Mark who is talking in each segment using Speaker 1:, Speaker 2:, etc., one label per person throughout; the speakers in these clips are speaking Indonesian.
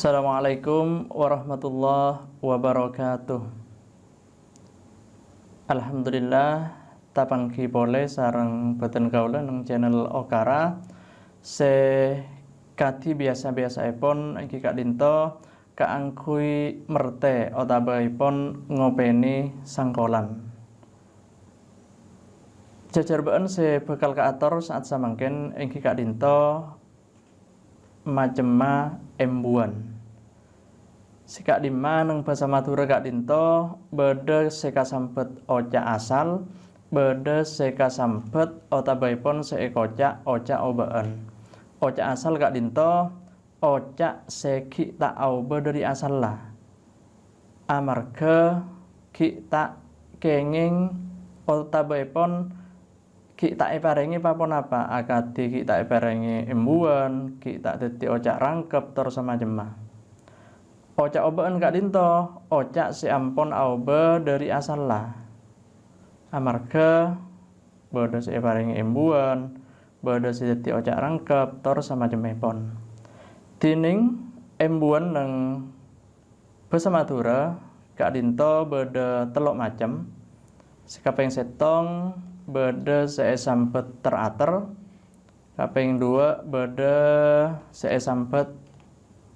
Speaker 1: Assalamualaikum warahmatullahi wabarakatuh. Alhamdulillah tapangki boleh sareng boten kaula nang channel Okara se kadi biasa-biasa epon iki Kak Dinto kaangkui merte otabaipun ngopeni sangkolan. Jajar been se bakal kaator saat samangken iki Kak Dinto majema embuan. Sikak dima nang basa Madura Kak Dinto bede seka sambet oca asal bede seka sambet otabaipun seekocak oca obaan. Oca asal Kak Dinto oca seki tak auba dari asal lah amarga ki tak kenging otabaipun ki tak eparengi papon apa akadi ki tak eparengi embuan ki tak dadi oca rangkep terus semacam. Oca obaan Kak Dinto, oca si ampon auba dari asal lah. Amarga bodo si paringi embuan, bodo si dadi oca rangkep, tor sama jemepon. Tining embuan nang basa Madura, Kak Dinto bodo telok macam. Sikapeng setong bodo se sampet terater. Kapeng dua bodo se sampet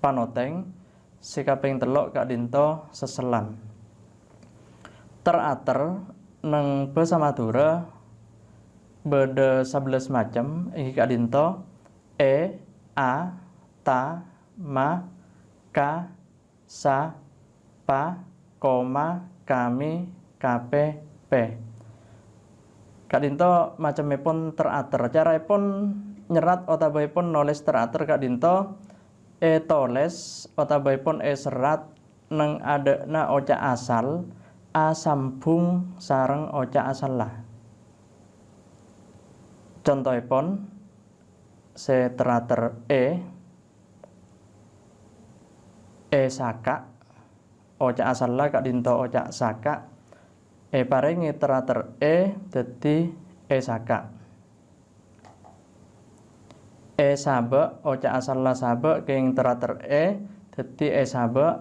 Speaker 1: panoteng. Sikaping telok Kak Dinto seselan. Terater nang basa Madura beda 11 macam iki Kak Dinto a, ta, ma, ka, sa, pa, koma, kami, kape, pe. Kak Dinto macamipun terater. Caraipun nyerat otabaipun nulis terater Kak Dinto toles otabaipun serat nang adekna oca asal a sambung sareng oca asal lah. Contohipun se terater saka oca asal lah Kak Dinto oca saka paringi terater dadi saka. Sabe oca asal la sabe keng terater dadi sabe.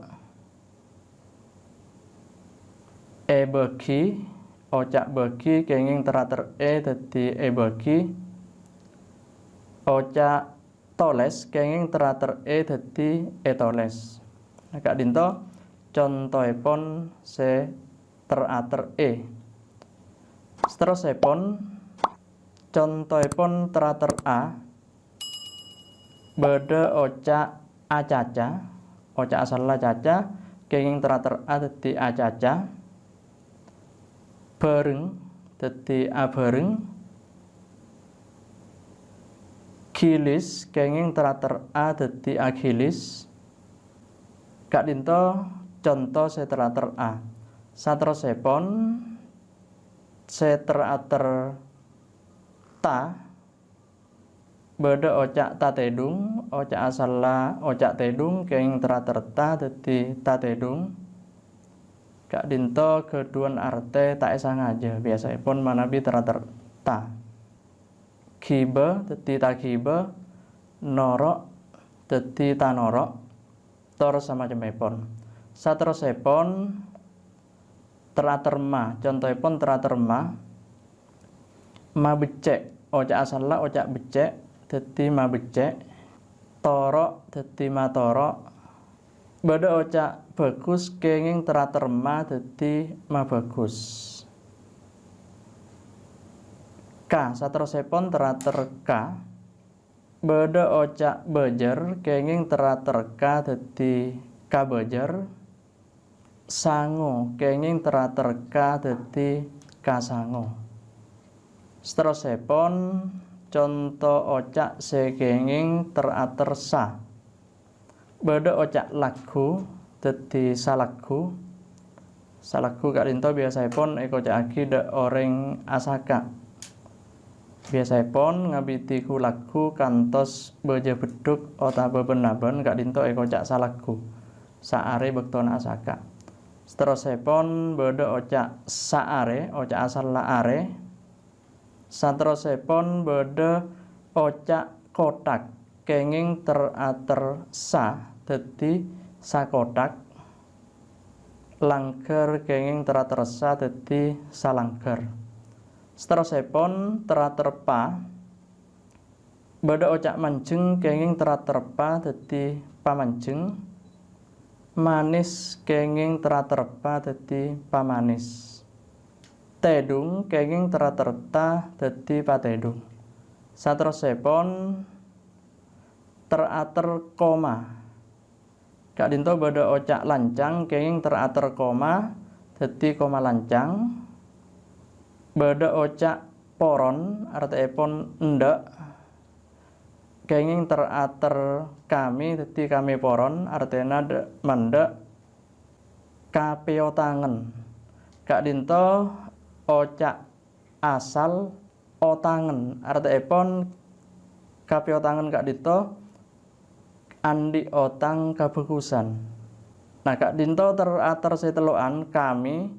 Speaker 1: Begi oca begi kenging terater dadi begi. Oca toles kenging terater dadi toles. Nah, Kak Dinto contohipun se terater Seterusipun contohipun terater a beda oca acaca, oca asal la caca, kenging terater a dadi acaca, bareng dadi abareng, gilis kenging terater a dadi agilis. Kak Dinto contoh se terater a. Saterusipun se terater ta beda oca tatedung, oca asal la oca tedung keng terater ta dadi tatedung. Kak Dinto keduan arte tak sengaja biasaipun manabi terater ta. Giba dadi tagiba, norok dadi tanorok, tor sama jemepon. Saterusipun terater ma, contohipun terater ma becek, oca asal la oca becek dadi ma becek, torok dadi ma torok, beda oca bagus kenging terater ma dadi ma bagus. Ka saterusipun terater ka beda oca bejer kenging terater ka dadi ka bejer. Sango kenging terater ka dadi ka sango. Seterusipun contoh oca sekenging terater sa beda oca lagu dadi salagu. Salagu Kak Dinto biasaipun ekocaki de oreng asaka. Biasaipun ngabiti ku lagu kantos beja beduk otaba benaban Kak Dinto ekocak salagu saare bektona asaka. Seterusipun beda oca saare oca asal la are. Saterusipun beda oca kotak kenging terater sa dadi sakothak, langgar kenging teratur sa dadi salanggar. Seterusipun teratur pa badha ocak manjeng kenging teratur pa dadi pamanjeng, manis kenging teratur pa dadi pamanis, tedung kenging teratur ta dadi patedung. Saterusipun teratur koma. Kadinto badha ocak lancang kenging teratur koma dadi koma lancang. Badha ocak poron artipun endhek kenging teratur kami dadi kami poron artina mendhek kapiotangen. Kadinto ocak asal otangen artipun kapiotangen kadinto andi otang kabekusan. Nah kadinto teratur setelukan kami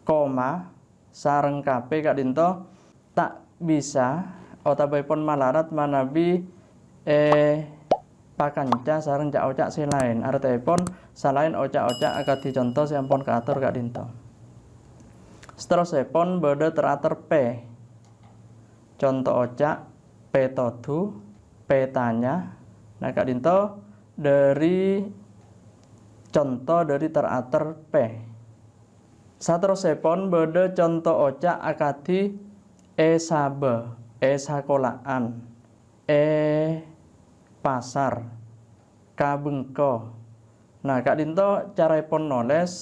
Speaker 1: koma sareng kape kadinto tak bisa otabipun malarat manabi pakanca sareng cak-ocak silain artipun salain ocak-ocak akadi contoh sampun kaatur kadinto. Seterusipun badha teratur p. Contoh ocak petodu, petanya. Nah kadinto dari contoh dari teratur p. Saterusipun badha contoh ocak akadi sabe, sakolaan, pasar, kabengko. Nah kadinto caripun nulis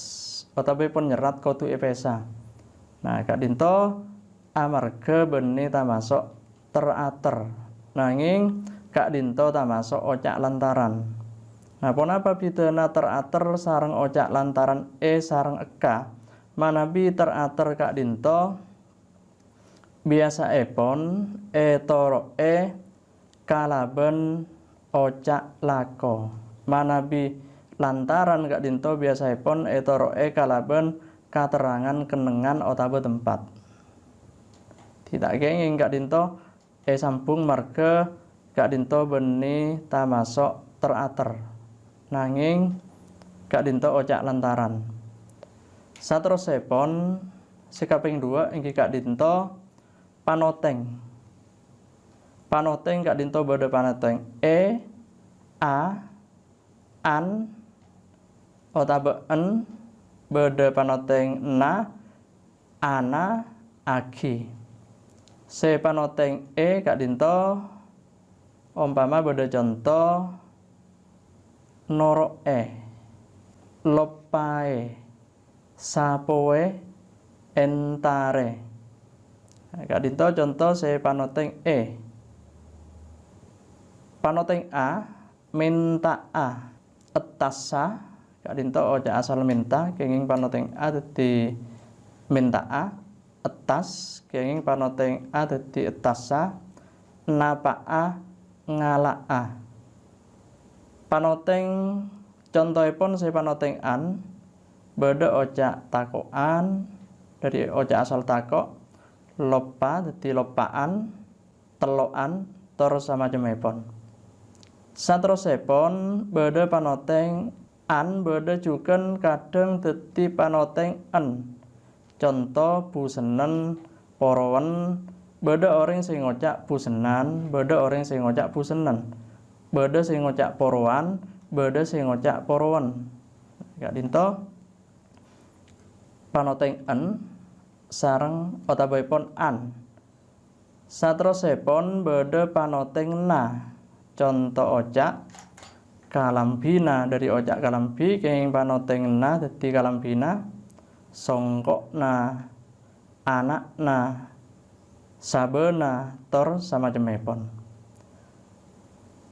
Speaker 1: utawi nyerat kudu pesa. Nah kadinto amarga beni tamasuk teratur nanging kadinto tamasuk ocak lantaran. Nah punapa bidana teratur sareng ocak lantaran sareng eka manabi teratur kadinto biasaipun toro kalaben ocak lako. Manabi lantaran kadinto biasaipun toro kalaben katerangan kenengan utawi tempat. Tidak kenging kadinto sambung marga kadinto beni tamasuk teratur nanging kadinto ocak lantaran. Saterusipun sikaping 2 inggih kadinto panoteng. Panoteng kadinto badha panoteng a, an, utawi en, badha panoteng na, ana, agi. Se panoteng kadinto umpama badha contoh noroe, lopae, sapoe, entare. Kadinto contoh se panoteng panoteng a minta a etasa kadinto ocak asal minta kenging panoteng a dadi minta a etas kenging panoteng a dadi etasa napa a ngala a. Panoteng contohipun se panoteng an badha ocak takokan dari ocak asal takok, lopa dadi lopaan, telokan tur samacemipun. Saterusipun badha panoteng an badha juken kadang dadi panoteng en. Contoh busenen, porowen, badha orang sing ngocak busenan, badha orang sing ngocak busenen. Badha sing ngocak porowan, badha sing ngocak porowen. Kadinto panoteng en sareng otawipun an. Saterusipun badha panoteng na. Contoh ocak kalambina dari ocak kalambi kenging panoteng na dadi kalambina, songkokna, anakna, sabena tur samacemipun.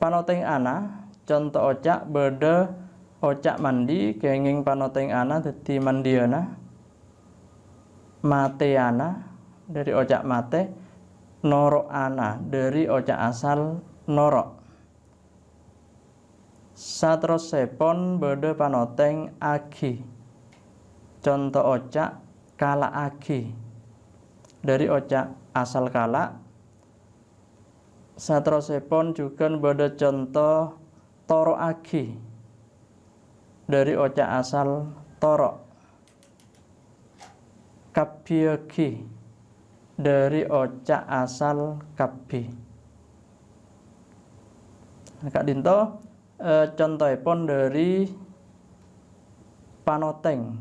Speaker 1: Panoteng ana contoh ocak badha ocak mandi kenging panoteng ana dadi mandiana, mateana dari ocak mate, noroana dari ocak asal norok. Saterusipun badha panoteng agi. Contoh ocak kala agi dari ocak asal kala. Saterusipun juga badha contoh toroaki dari ocak asal torok, kabiaki dari ocak asal kabi. Kak Dinto contohipun dari panoteng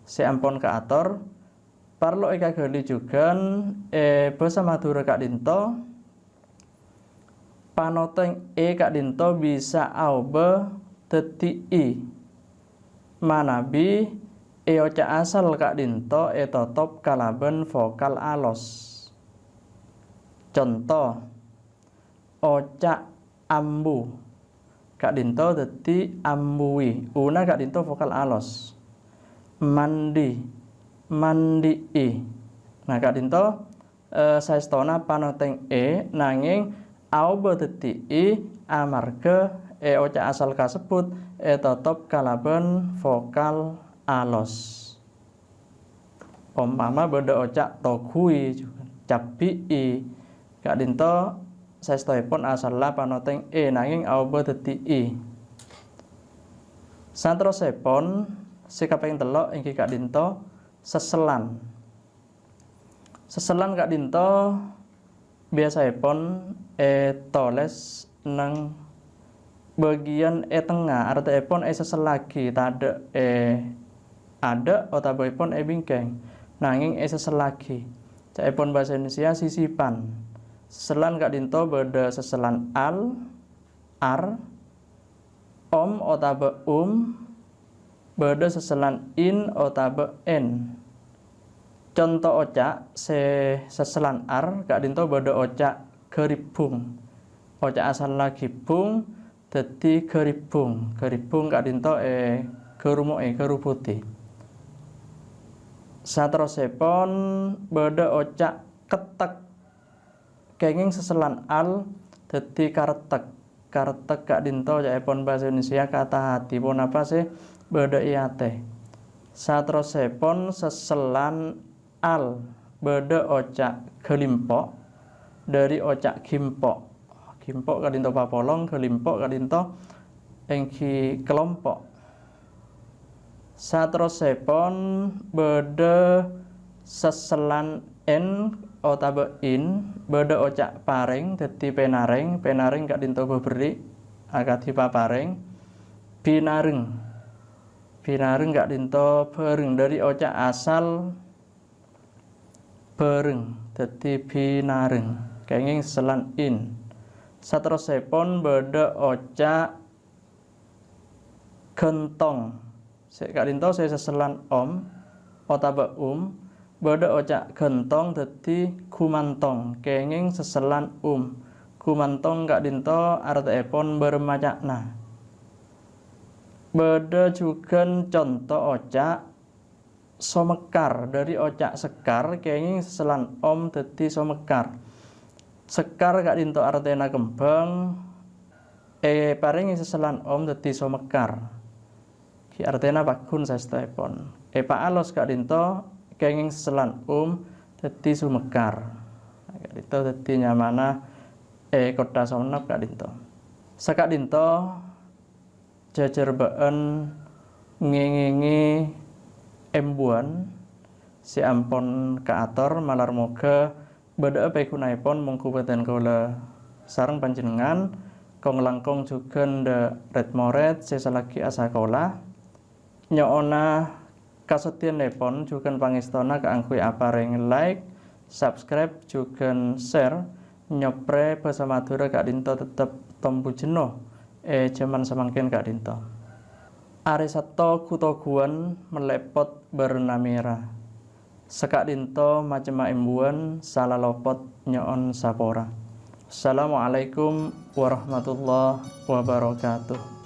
Speaker 1: seampun kaator parlo eka gali juga basa Madura Kak Dinto panoteng Kak Dinto bisa aube dadi i manabi ocak asal Kak Dinto totop kalaben vokal alos. Contoh ocak ambu Kak Dinto dadi ambui, una Kak Dinto vokal alos. Mandi mandii. Nah Kak Dinto saestona panoteng nanging aube dadi i amarga ocak asal kasebut totop kalaben vokal alos. Umpama beda ocak togui juga cabii Kak Dinto saestoipun asala panoteng nanging aube dadi i. Santrosipun sikaping telok inggih Kak Dinto seselan. Seselan Kak Dinto biasaipun toles nang bagian tengah, artiipun seselagi tada ada otaboipun bingkeng nanging seselagi. Caipun bahasa Indonesia sisipan. Seselan Kak Dinto beda seselan al, ar, om otabe beda seselan in otabe en. Contoh ocak seselan ar Kak Dinto beda ocak geribung. Ocak asal lagi bung dadi geribung. Geribung Kak Dinto gerumuke geruputi. Saterusipun beda ocak ketek kenging seselan al dadi karetek. Karetek Kak Dinto jaipun bahasa Indonesia kata hati pun apa sih beda iate. Saterusipun seselan al beda ocak gelimpok dari ocak gimpok. Gimpok Kak Dinto papolong, gelimpok Kak Dinto engki kelompok. Saterusipun beda seselan en otabe in beda ocak paring dadi penaring. Penaring Kak Dinto beberi akadi paparing. Binareng binareng Kak Dinto bareng dari ocak asal bareng dadi binareng kenging seselan in. Saterusipun beda ocak gentong. Kak Dinto seselan om otabe beda ocak gentong dadi gumantong kenging seselan gumantong Kak Dinto artiipun bermacakna. Beda juga contoh ocak somekar dari ocak sekar kenging seselan om dadi somekar. Sekar Kak Dinto artena kembang paringi seselan om dadi somekar. Ki artena bagun saestoipun. Pa alos Kak Dinto kenging seselan dadi sumekar. Kak Dinto dadi nyamana kota somnap Kak Dinto. Sakak Dinto jajar been ngingingi embuan si ampun kaator malar moga beda pekunaipun mungkubadan kula sareng panjenengan kong langkong juga nda retmoret sesalagi asakola nyoona kasetianipun juga pangestona kaangkui apareng like, subscribe juga share nyopre basa Madura Kak Dinto tetep tombu jenuh jaman semangkin Kak Dinto. Arisato kutoguan melepot bernamira. Sekak Dinto macem imbuan salah lopot nyoon sapora. Assalamualaikum warahmatullahi wabarakatuh.